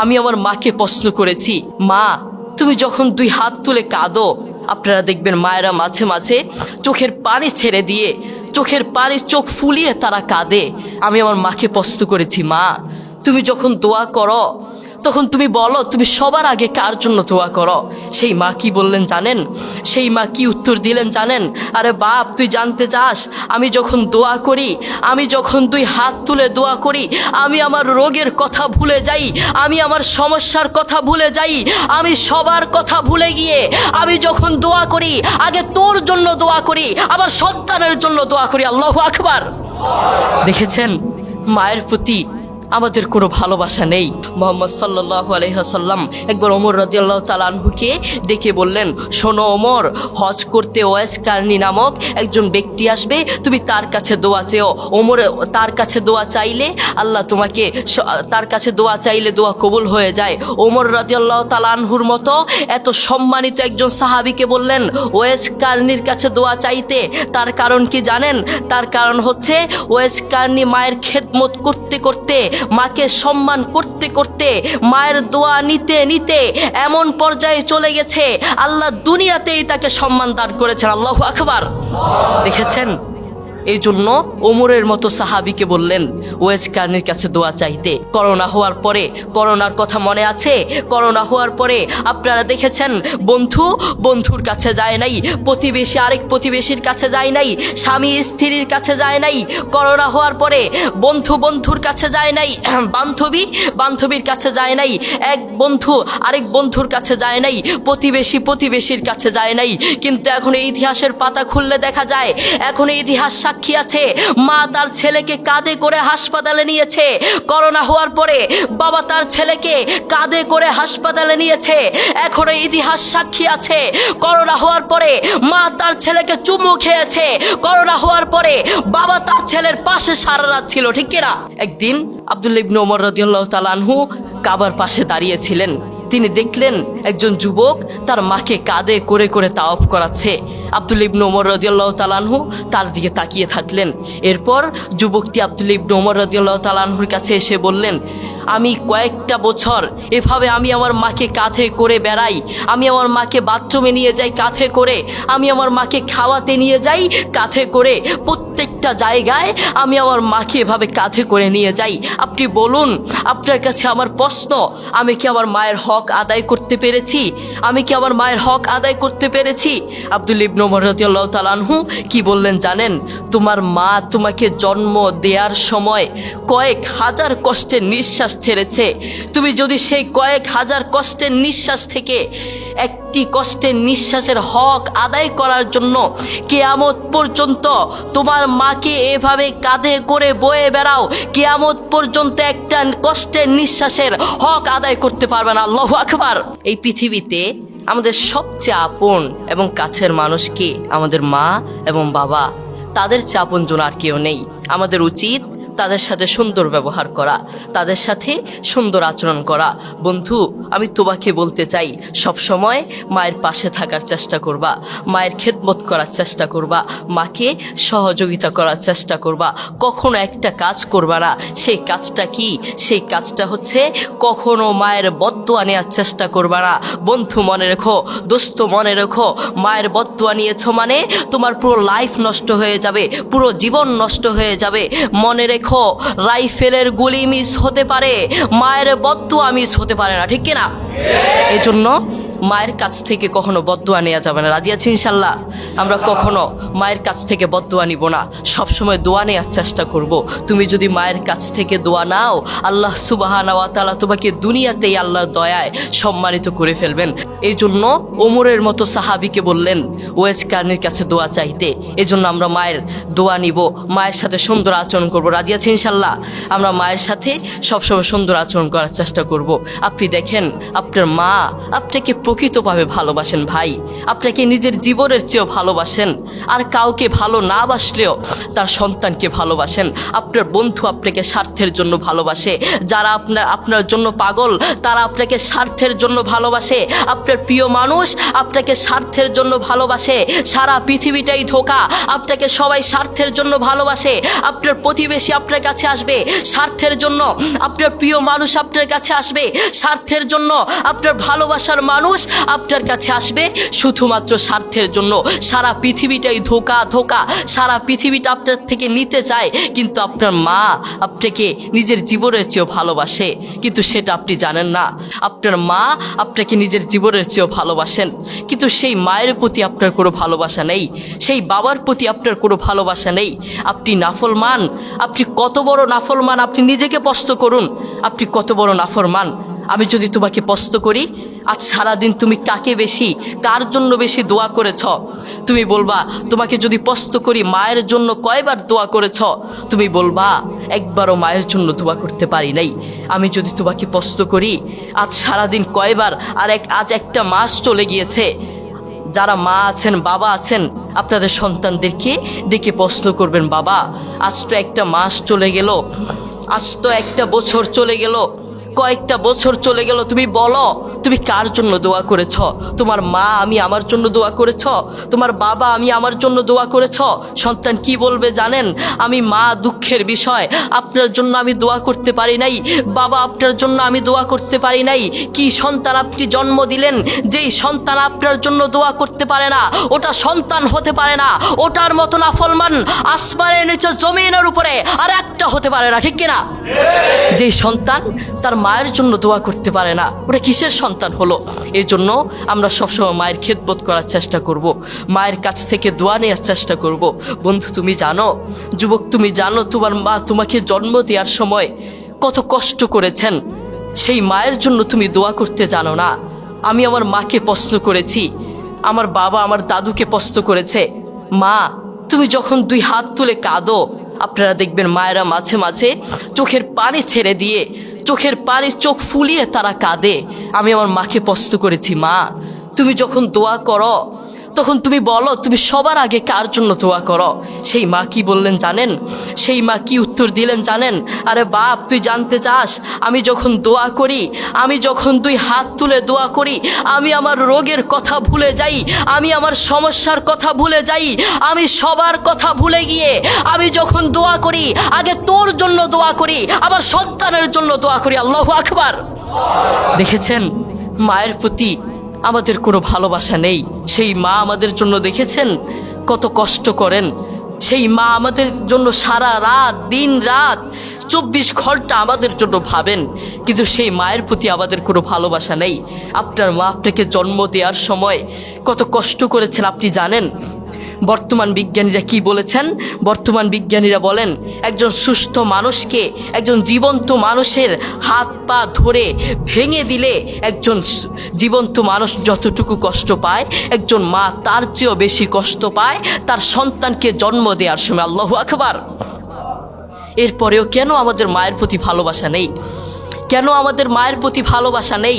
আমি আমার মাকে প্রশ্ন করেছি, মা তুমি যখন দুই হাত তুলে কাঁদো, আপনারা দেখবেন মায়েরা মাঝে মাঝে চোখের পানি ছেড়ে দিয়ে চোখের পানি চোখ ফুলিয়ে তারা কাঁদে। আমি আমার মাকে প্রশ্ন করেছি, মা তুমি যখন দোয়া করো তখন তুমি বলো তুমি সবার আগে কার জন্য দোয়া করো? সেই মা কি বললেন জানেন? সেই মা কি উত্তর দিলেন জানেন? আরে বাপ, তুই জানতে চাস আমি যখন দোয়া করি, আমি যখন দুই হাত তুলে দোয়া করি, আমি আমার রোগের কথা ভুলে যাই, আমি আমার সমস্যার কথা ভুলে যাই, আমি সবার কথা ভুলে গিয়ে আমি যখন দোয়া করি আগে তোর জন্য দোয়া করি, আমার সন্তানের জন্য দোয়া করি। আল্লাহু আকবার। দেখেছেন মায়ের প্রতি আমাদের কোনো ভালোবাসা নেই। মুহাম্মদ সাল্লাল্লাহু আলাইহি ওয়াসাল্লাম একবার ওমর রাদিয়াল্লাহু তাআলা আনহুকে ডেকে বললেন, শোনো ওমর, হজ করতে ওয়াইস কারনী নামক একজন ব্যক্তি আসবে, তুমি তার কাছে দোয়া চেও। ওমর তার কাছে দোয়া চাইলে আল্লাহ তোমাকে, তার কাছে দোয়া চাইলে দোয়া কবুল হয়ে যায়। ওমর রাদিয়াল্লাহু তাআলা আনহুর মতো এত সম্মানিত একজন সাহাবীকে বললেন ওয়াইস কারনীর কাছে দোয়া চাইতে। তার কারণ কি জানেন? তার কারণ হচ্ছে ওয়াইস কারনী মায়ের খেদমত করতে করতে, মাকে সম্মান করতে করতে, মায়ের দোয়া নিতে নিতে এমন পর্যায়ে চলে গেছে আল্লাহ দুনিয়াতেই তাকে সম্মান দান করেছেন। আল্লাহু আকবার। দেখেছেন, এই জন্য ওমরের মতো সাহাবীকে বললেন ওয়াইস কারনীর কাছে দোয়া চাইতে। করোনা হওয়ার পরে, করোনার কথা মনে আছে? করোনা হওয়ার পরে আপনারা দেখেছেন বন্ধুর কাছে যায় নাই, প্রতিবেশী আরেক প্রতিবেশীর কাছে যায় নাই, স্বামী স্ত্রীর কাছে যায় নাই। করোনা হওয়ার পরে বন্ধুর কাছে যায় নাই, বান্ধবীর কাছে যায় নাই, এক বন্ধু আরেক বন্ধুর কাছে যায় নাই, প্রতিবেশীর কাছে যায় নাই। কিন্তু এখন এই ইতিহাসের পাতা খুললে দেখা যায়, এখন এই ইতিহাস সাক্ষী আছে, মা তার ছেলেকে কাঁধে করে হাসপাতালে নিয়েছে। করোনা হওয়ার পরে বাবা তার ছেলেকে কাঁধে করে হাসপাতালে নিয়েছে। এখনো ইতিহাস সাক্ষী আছে, করোনা হওয়ার পরে মা তার ছেলেকে চুমু খেয়েছে। করোনা হওয়ার পরে বাবা তার ছেলের পাশে সারা রাত ছিল, ঠিক কিনা? একদিন আব্দুল্লাহ ইবনে ওমর রাদিয়াল্লাহু তাআলা আনহু কাবার পাশে দাঁড়িয়েছিলেন। তিনি দেখলেন একজন যুবক তার মাকে কাঁধে করে করে তাওয়াফ করাচ্ছে। আব্দুল্লাহ ইবনে ওমর রাদিয়াল্লাহু তাআলা আনহু তার দিকে তাকিয়ে থাকলেন। এরপর যুবকটি আব্দুল্লাহ ইবনে ওমর রাদিয়াল্লাহু তাআলা আনহুর কাছে এসে বললেন, আমি কয়েকটা বছর এভাবে আমি আমার মাকে কাঁধে করে বেড়াই, আমি আমার মাকে বাথরুমে নিয়ে যাই কাঁধে করে, আমি আমার মাকে খাওয়াতে নিয়ে যাই কাঁধে করে, প্রত্যেকটা জায়গায় আমি আমার মাকে এভাবে কাঁধে করে নিয়ে যাই। আপনি বলুন, আপনার কাছে আমার প্রশ্ন, আমি কি আমার মায়ের হক আদায় করতে পেরেছি? আমি কি আমার মায়ের হক আদায় করতে পেরেছি? আব্দুল্লাহ ইবনে ওমর রাদিয়াল্লাহু তাআলা আনহু কি বললেন জানেন? তোমার মা তোমাকে জন্ম দেওয়ার সময় কয়েক হাজার কষ্টের নিঃশ্বাস ছেড়েছে। তুমি যদি সেই কয়েক হাজার কষ্টের নিঃশ্বাস থেকে একটি কষ্টের নিঃশ্বাসের হক আদায় করার জন্য কিয়ামত পর্যন্ত তোমার মাকে এভাবে কাঁধে করে বয়ে বেড়াও, কিয়ামত পর্যন্ত একটা কষ্টের নিঃশ্বাসের হক আদায় করতে পারবে না। আল্লাহু আকবার। এই পৃথিবীতে আমাদের সবচেয়ে আপন এবং কাছের মানুষ কি? আমাদের মা এবং বাবা। তাদের চেয়ে আপনজন আর কেউ নেই। আমাদের উচিত তাদের সাথে সুন্দর ব্যবহার করা, তাদের সাথে সুন্দর আচরণ করা। বন্ধু, আমি তোমাকে বলতে চাই, সব সময় মায়ের পাশে থাকার চেষ্টা করবা, মায়ের খেদমত করার চেষ্টা করবা, মাকে সহযোগিতা করার চেষ্টা করবা। কখনো একটা কাজ করবা না। সেই কাজটা কি? সেই কাজটা হচ্ছে কখনো মায়ের বদদোয়া নেওয়ার চেষ্টা করবা না। বন্ধু মনে রেখো, দোস্ত মনে রেখো, মায়ের বদদোয়া নিয়েছো মানে তোমার পুরো লাইফ নষ্ট হয়ে যাবে, পুরো জীবন নষ্ট হয়ে যাবে। মনে রেখো, রাইফেলের গুলি মিস হতে পারে, মায়ের বদদোয়া মিস হতে পারে না, ঠিক কিনা? এই জন্য মায়ের কাছ থেকে কখনো বদদোয়া নেওয়া যাবে না। রাজি আছি ইনশাল্লাহ? আমরা কখনো মায়ের কাছ থেকে বদদোয়া নিব না, সবসময় দোয়া নেওয়ার চেষ্টা করব। তুমি যদি মায়ের কাছ থেকে দোয়া নাও, আল্লাহ সুবহানাহু ওয়া তাআলা তোমাকে দুনিয়াতেই আল্লাহর দয়ায় সম্মানিত করে ফেলবেন। এই জন্য ওমরের মতো সাহাবীকে বললেন ওয়াইস কারনীর কাছে দোয়া চাইতে। এই জন্য আমরা মায়ের দোয়া নিব, মায়ের সাথে সুন্দর আচরণ করব। রাজি আছি ইনশাল্লাহ? আমরা মায়ের সাথে সবসময় সুন্দর আচরণ করার চেষ্টা করব। আপনি দেখেন, আপনার মা আপনাকে প্রকৃতভাবে ভালোবাসেন ভাই, আপনাকে নিজের জীবনের চেয়েও ভালোবাসেন। আর কাউকে ভালো না বাসলেও তার সন্তানকে ভালোবাসেন। আপনার বন্ধু আপনাকে স্বার্থের জন্য ভালোবাসে, যারা আপনার জন্য পাগল তারা আপনাকে স্বার্থের জন্য ভালোবাসে। আপনার প্রিয় মানুষ আপনাকে স্বার্থের জন্য ভালোবাসে, সারা পৃথিবীটাই ধোঁকা, আপনাকে সবাই স্বার্থের জন্য ভালোবাসে। আপনার প্রতিবেশী আপনার কাছে আসবে স্বার্থের জন্য, আপনার প্রিয় মানুষ আপনার কাছে আসবে স্বার্থের জন্য, আপনার ভালোবাসার মানুষ আপনার কাছে আসবে শুধুমাত্র স্বার্থের জন্য। সারা পৃথিবীটাই ধোঁকা ধোঁকা, সারা পৃথিবীটা আপনার থেকে নিতে চায়, কিন্তু আপনার মা আপনাকে নিজের জীবনের চেয়েও ভালোবাসে, কিন্তু সেটা আপনি জানেন না। আপনার মা আপনাকে নিজের জীবনের চেয়েও ভালোবাসেন, কিন্তু সেই মায়ের প্রতি আপনার কোনো ভালোবাসা নেই, সেই বাবার প্রতি আপনার কোনো ভালোবাসা নেই। আপনি নাফরমান, আপনি কত বড় নাফরমান, আপনি নিজেকে প্রশ্ন করুন, আপনি কত বড় নাফরমান। আমি যদি তোমাকে প্রশ্ন করি, আজ সারাদিন তুমি কাকে বেশি, কার জন্য বেশি দোয়া করেছ? তুমি বলবা। তোমাকে যদি প্রশ্ন করি মায়ের জন্য কয়বার দোয়া করেছ? তুমি বলবা একবারও মায়ের জন্য দোয়া করতে পারি নাই। আমি যদি তোমাকে প্রশ্ন করি আজ সারাদিন কয়বার, আজ একটা মাস চলে গিয়েছে, যারা মা আছেন বাবা আছেন আপনাদের সন্তানদেরকে ডেকে প্রশ্ন করবেন, বাবা আজ তো একটা মাস চলে গেল, আজ তো একটা বছর চলে গেল, কয়েকটা বছর চলে গেল, তুমি বলো তুমি কার জন্য দোয়া করেছ? তোমার মা আমি আমার জন্য দোয়া করেছ? তোমার বাবা আমি আমার জন্য দোয়া করেছ? সন্তান কি বলবে জানেন? আমি মা দুঃখের বিষয়, আপনার জন্য আমি দোয়া করতে পারি নাই, বাবা আপনার জন্য আমি দোয়া করতে পারি নাই। কি সন্তান আপনি জন্ম দিলেন, যেই সন্তান আপনার জন্য দোয়া করতে পারে না ওটা সন্তান হতে পারে না। ওটার মতো নাফরমান আসমানের নিচে জমিনের উপরে আর একটা হতে পারে না, ঠিক কিনা? যেই সন্তান তার মায়ের জন্য দোয়া করতে পারে না ওটা কিসের সন্তান হলো? এই জন্য আমরা সবসময় মায়ের খেদমত করার চেষ্টা করব, মায়ের কাছ থেকে দোয়া নেওয়ার চেষ্টা করব। বন্ধু তুমি জানো, যুবক তুমি জানো, তোমার মা তোমাকে জন্ম দেওয়ার সময় কত কষ্ট করেছেন, সেই মায়ের জন্য তুমি দোয়া করতে জানো না। আমি আমার মাকে প্রশ্ন করেছি, আমার বাবা আমার দাদুকে প্রশ্ন করেছে, মা তুমি যখন দুই হাত তুলে কাঁদো, আপনারা দেখবেন মায়েরা মাঝে মাঝে চোখের পানি ছেড়ে দিয়ে, চোখের পানি চোখ ফুলিয়ে তারা কাঁদে। আমি আমার মাকে প্রশ্ন করেছি, মা তুমি যখন দোয়া করো তখন তুমি বলো তুমি সবার আগে কার জন্য দোয়া করো? সেই মা কি বললেন জানেন? সেই মা কি উত্তর দিলেন জানেন? আরে বাপ তুই জানতে চাস, আমি যখন দোয়া করি, আমি যখন দুই হাত তুলে দোয়া করি, আমি আমার রোগের কথা ভুলে যাই, আমি আমার সমস্যার কথা ভুলে যাই, আমি সবার কথা ভুলে গিয়ে আমি যখন দোয়া করি আগে তোর জন্য দোয়া করি, আমার সন্তানের জন্য দোয়া করি। আল্লাহু আকবার। দেখেছেন মায়ের প্রতি আমাদের কোনো ভালোবাসা নেই। সেই মা আমাদের জন্য দেখেছেন কত কষ্ট করেন, সেই মা আমাদের জন্য সারা রাত দিন রাত 24 ঘন্টা আমাদের জন্য ভাবেন, কিন্তু সেই মায়ের প্রতি আমাদের কোনো ভালোবাসা নেই। আপনার মা আপনাকে জন্ম দেওয়ার সময় কত কষ্ট করেছেন আপনি জানেন? বর্তমান বিজ্ঞানীরা কি বলেছেন? বর্তমান বিজ্ঞানীরা বলেন একজন সুস্থ মানুষকে, একজন জীবন্ত মানুষের হাত পা ধরে ভেঙে দিলে একজন জীবন্ত মানুষ যতটুকু কষ্ট পায়, একজন মা তার চেয়েও বেশি কষ্ট পায় তার সন্তানকে জন্ম দেওয়ার সময়। আল্লাহু আকবার। এরপরেও কেন আমাদের মায়ের প্রতি ভালোবাসা নেই? কেন আমাদের মায়ের প্রতি ভালোবাসা নেই?